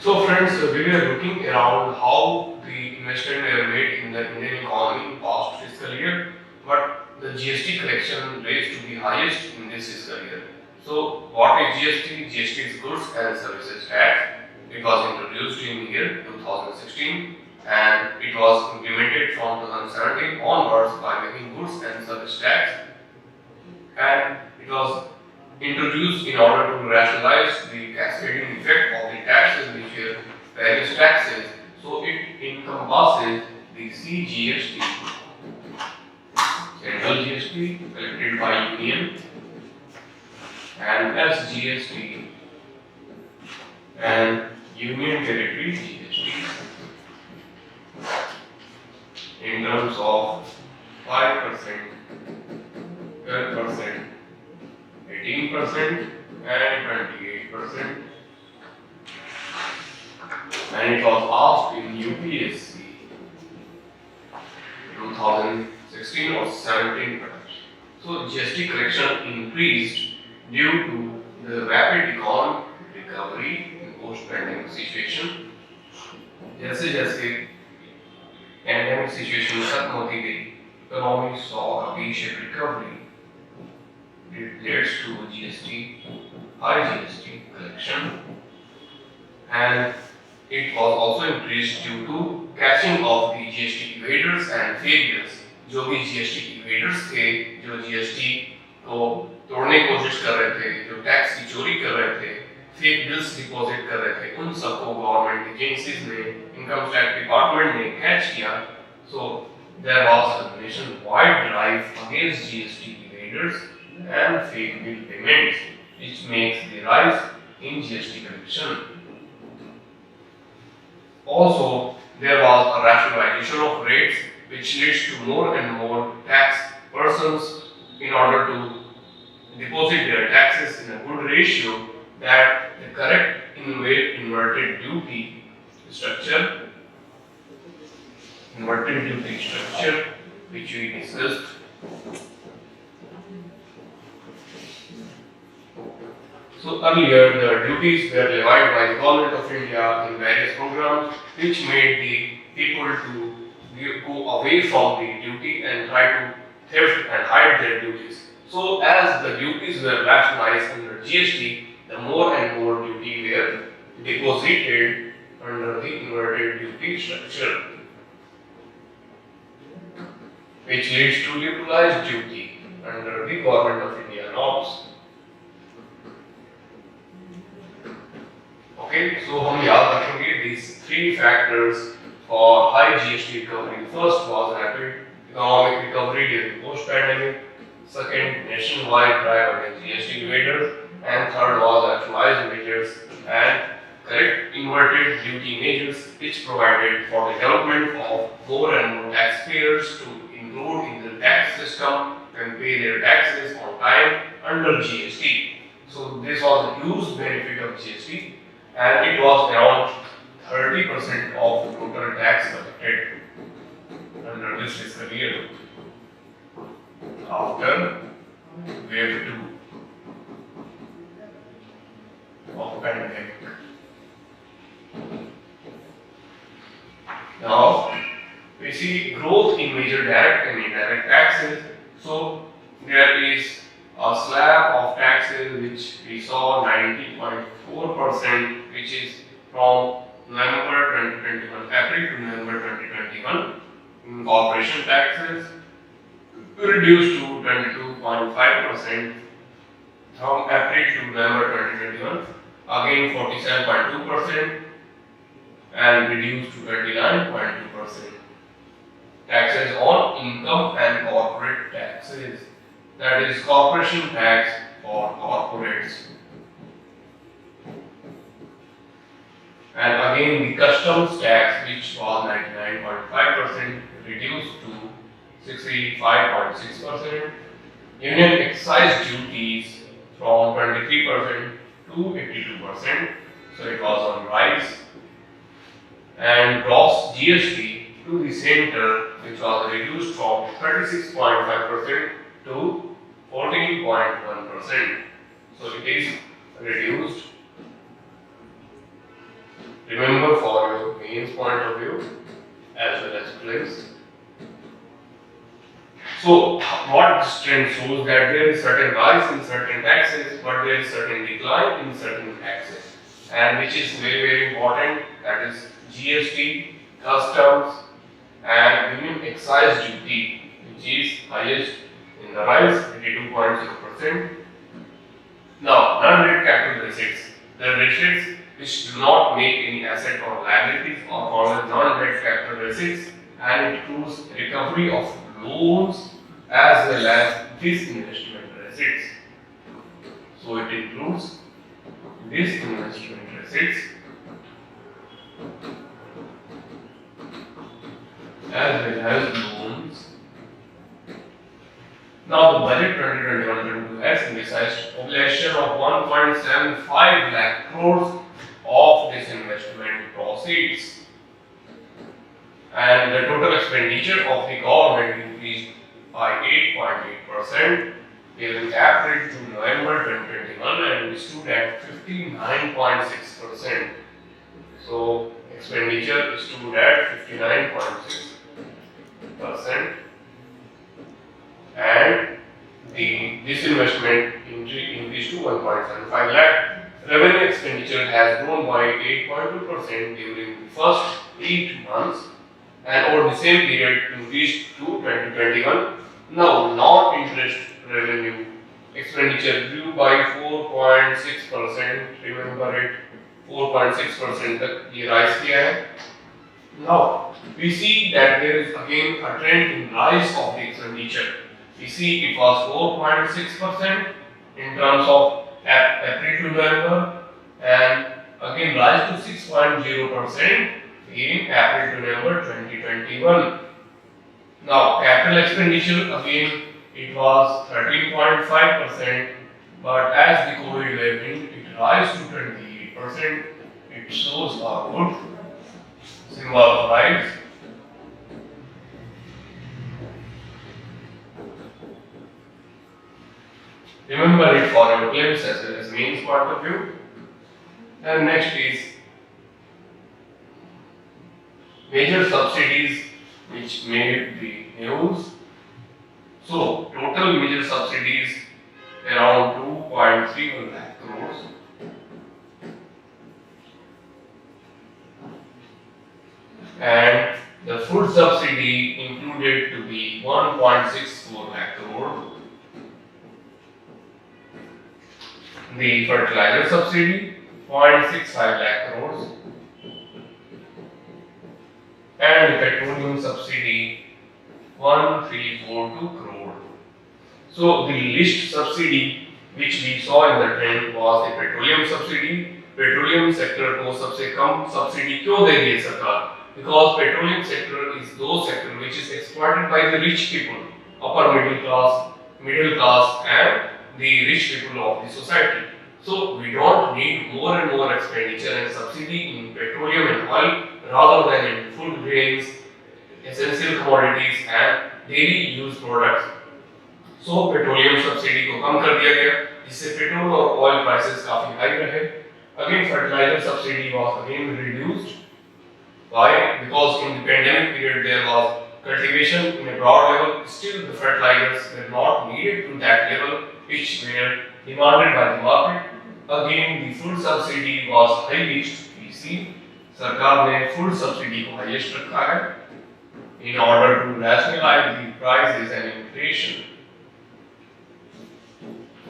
So friends, we were looking around how the investment were made in the Indian economy past fiscal year, but the GST collection raised to the highest in this fiscal year. So what is GST? GST is Goods and Services Tax. It was introduced in the year 2016 and it was implemented from 2017 onwards by making goods and service tax, and it was introduced in order to rationalize the cascading effect of the taxes which were various taxes. So it encompasses the CGST, Central GST collected by Union, and SGST and Union Territory GST in terms of 5%, 12%, 18% and 28%, and it was asked in UPSC 2016 or 17 perhaps. So GST collection increased due to the rapid economic recovery in post-pandemic situation. जैसे जैसे pandemic situation खत्म होती गई, economy saw a V-shaped recovery. It leads to high GST collection, and it was also increased due to catching of the GST evaders and failures. जो भी GST evaders थे, जो GST को तोड़ने की कोशिश कर रहे थे, जो टैक्स की चोरी कर रहे थे, फेक बिल्स डिपॉजिट कर रहे थे, उन सबको गवर्नमेंट एजेंसीज ने, इनकम टैक्स डिपार्टमेंट ने कैच किया. So there was a nationwide drive against GST evaders and fake bill payments, which makes the rise in GST collection. Also, there was a rationalization of rates, which leads to more and more tax persons in order to deposit their taxes in a good ratio that the correct inverted duty structure, which we discussed. So earlier, the duties were levied by the government of India in various programs, which made the people to go away from the duty and try to theft and hide their duties. So as the duties were rationalized under GST, the more and more duty were deposited under the inverted duty structure, which leads to liberalized duty under the government of India norms. Okay, so हम याद रखेंगे these three factors for high GST recovery. First was rapid economic recovery during post-pandemic. Second, nationwide drive against GST evaders, and third was rationalized measures and correct inverted duty measures, which provided for the development of more and more taxpayers to include in the tax system and pay their taxes on time under GST. So this was a huge benefit of GST, and it was around 30% of the total tax collected under this fiscal year after wave 2 of pandemic. Now we see growth in major direct and indirect taxes. So there is a slab of taxes which we saw 90.4%, which is from November 2021, April to November 2021. Corporation taxes reduced to 22.5% from April to November 2021, again 47.2%, and reduced to 39.2%. Taxes on income and corporate taxes, that is corporation tax for corporates. And again the customs tax, which was 99.5%, reduced to 65.6%. Union excise duties from 23% to 82%, so it was on rise. And gross GST to the center, which was reduced from 36.5% to 14.1%. So it is reduced. Remember influence. So what this trend shows that there is certain rise in certain taxes, but there is certain decline in certain taxes, and which is very important. That is GST, customs, and union excise duty, which is highest in the rise, 82.0%. Now, non-net capital receipts, the receipts which do not make any asset or liabilities are called as non-net capital receipts, and it includes recovery of loans as well as disinvestment receipts. So it includes disinvestment receipts as well as loans. Now the budget 2021-22 has envisaged population of 1.75 lakh crores of disinvestment proceeds, and the total expenditure of the government increased by 8.8% during April to November 2021 and stood at 59.6%. So expenditure stood at 59.6%, and the disinvestment increased to 1.75 lakh. Revenue expenditure has grown by 8.2% during the first 8 months, and over the same period increased to 2021. Now, non-interest revenue expenditure grew by 4.6%. Remember it, 4.6% तक ये rise किया है. Now, we see that there is again a trend in rise of the expenditure. We see it was 4.6% in terms of April to November, and again rise to 6.0% in April to November 2021. Now, capital expenditure again it was 13.5%, but as the COVID wave it rise to 28%. It shows a good symbol of rise. Remember it for your claims as well as means point of view. And next is major subsidies which made the news. So total major subsidies around 2.31 lakh crores. And the food subsidy included to be 1.64 lakh crore. The fertilizer subsidy 0.65 lakh crores, and the petroleum subsidy 1342 crore. So the least subsidy which we saw in the trend was the petroleum subsidy. Petroleum sector को सबसे कम subsidy क्यों दे रही है सरकार? Because petroleum sector is those sector which is exploited by the rich people, upper middle class, and the rich people of the society. So we don't need more and more expenditure and subsidy in petroleum and oil rather than in food grains, essential commodities, and daily use products. So petroleum subsidy को कम कर दिया गया, जिससे petrol और oil prices काफी high रहे. Again, fertilizer subsidy was again reduced. Why? Because in the pandemic period there was cultivation in a broad level. Still, the fertilizers were not needed to that level, which were demanded by the market. Again, the food subsidy was highest. We see, सरकार ने food subsidy को highest रखा है in order to rationalize the prices and inflation.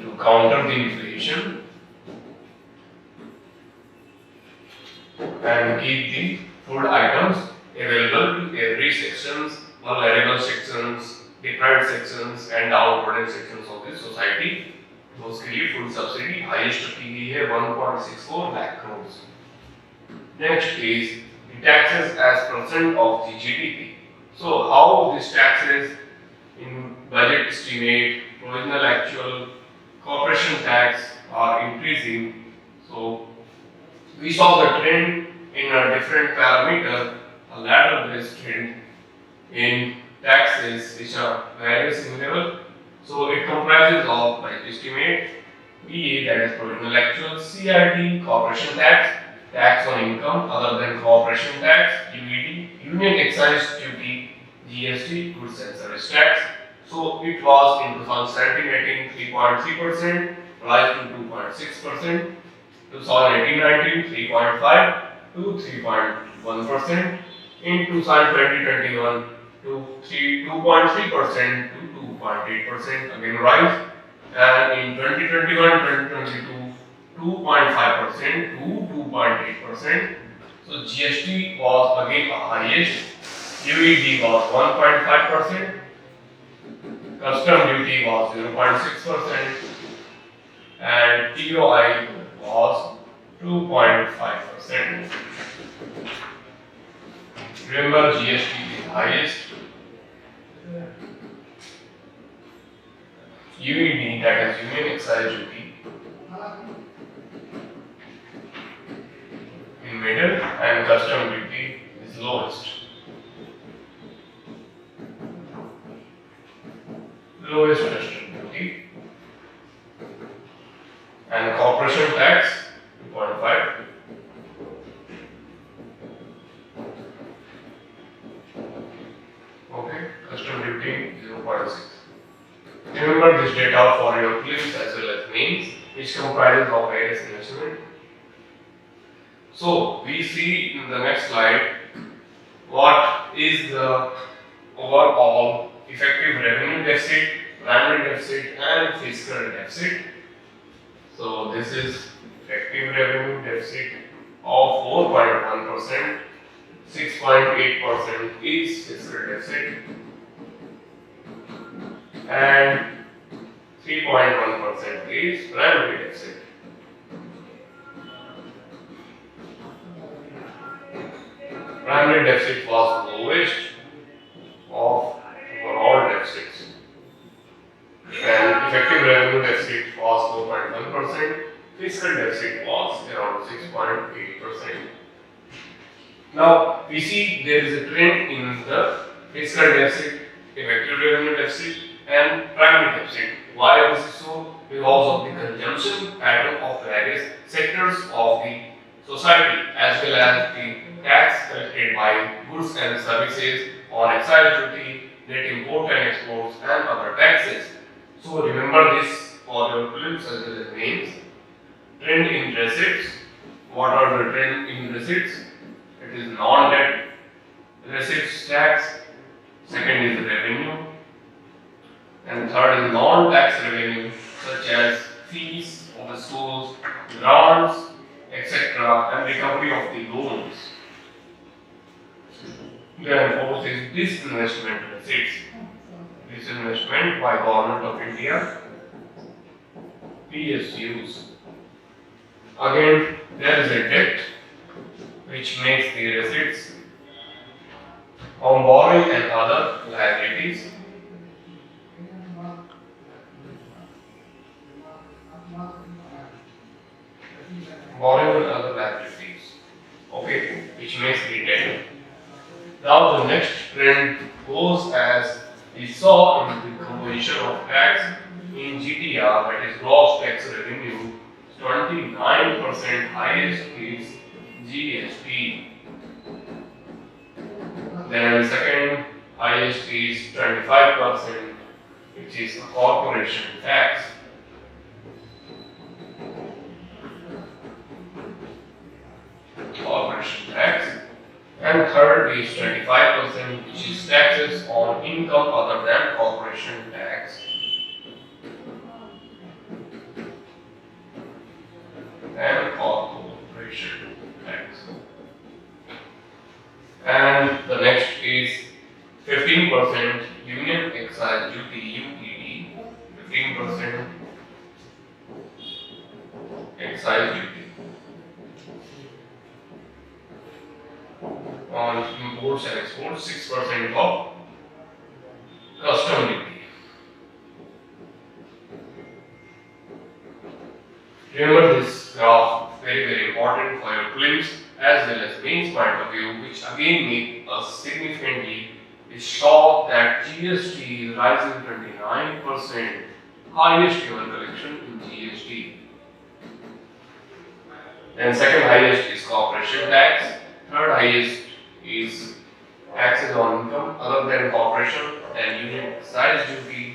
To counter the inflation and keep the food items available to every sections, vulnerable sections, deprived sections, and downtrodden sections of the society. तो उसके लिए food subsidy highest रखी गई है 1.64 lakh crores. Next is the taxes as percent of the GDP. So how these taxes in budget estimate, provisional actual, corporation tax are increasing. So we saw the trend in a different parameter, a ladder-based trend in taxes which are various in level. So it comprises of budget estimate, PA, that is provisional actual, CIT, corporation tax, tax on income other than corporation tax, UED, union excise duty, GST, goods and service tax. So it was in 2017-18 3.3%, rise to 2.6%, 2018-19 3.5 to 3.1%, in 2020-21 to 2.3% to 2.8%, again rise, and in 2021-2022 2.5% to 2.8%. So GST was again the highest. UED was 1.5%, custom duty was 0.6%, and TOI was 2.5%. Remember, GST is highest. UED, that is Union Excise Duty, in middle, and custom duty is lowest. Lowest custom duty, and corporation tax 2.5. Okay, custom duty 0.6. Remember this data for your prelims as well as mains, which comprises of IAS investment. So we see in the next slide what is the overall effective revenue deficit, primary deficit, and fiscal deficit. So this is effective revenue deficit of 4.1%, 6.8% is fiscal deficit, and 3.1% is primary deficit. Primary deficit was lowest of overall deficits, and effective revenue deficit was 4.1%, fiscal deficit was around 6.8%. Now we see there is a trend in the fiscal deficit, effective revenue deficit, and primary deficit. Why this is so? Because of the consumption pattern of various sectors of the society, as well as the tax collected by goods and services on excise duty, net import and exports, and other taxes. So remember this for your prelims as well as mains. Trend in receipts. What are the trend in receipts? It is non-debt receipts tax. Second is revenue, and third is non-tax revenue such as fees of the schools, grants, etc., and recovery of the loans. Then fourth is disinvestment receipts. Disinvestment by Government of India, PSUs. Again, there is a debt which makes the receipts on borrowing and other liabilities. Borrowing and other liabilities. Okay, which makes the debt. Now the next trend goes as we saw in the composition of tax in GTR, that is gross tax revenue, 29% highest is GST. Then second highest is 25%, which is corporation tax. Corporation tax. And third is 25%, which is taxes on income other than corporation tax. And corporation tax. And the next is 15% Union Excise Duty, UED, 15% excise duty on imports and exports, 6% of custom duty. Remember this graph, very important for your prelims as well as mains point of view, which again make us significantly saw that GST is rising 29%, highest ever collection in GST. Then second highest is corporation tax, third highest is taxes on income other than corporation and union excise duty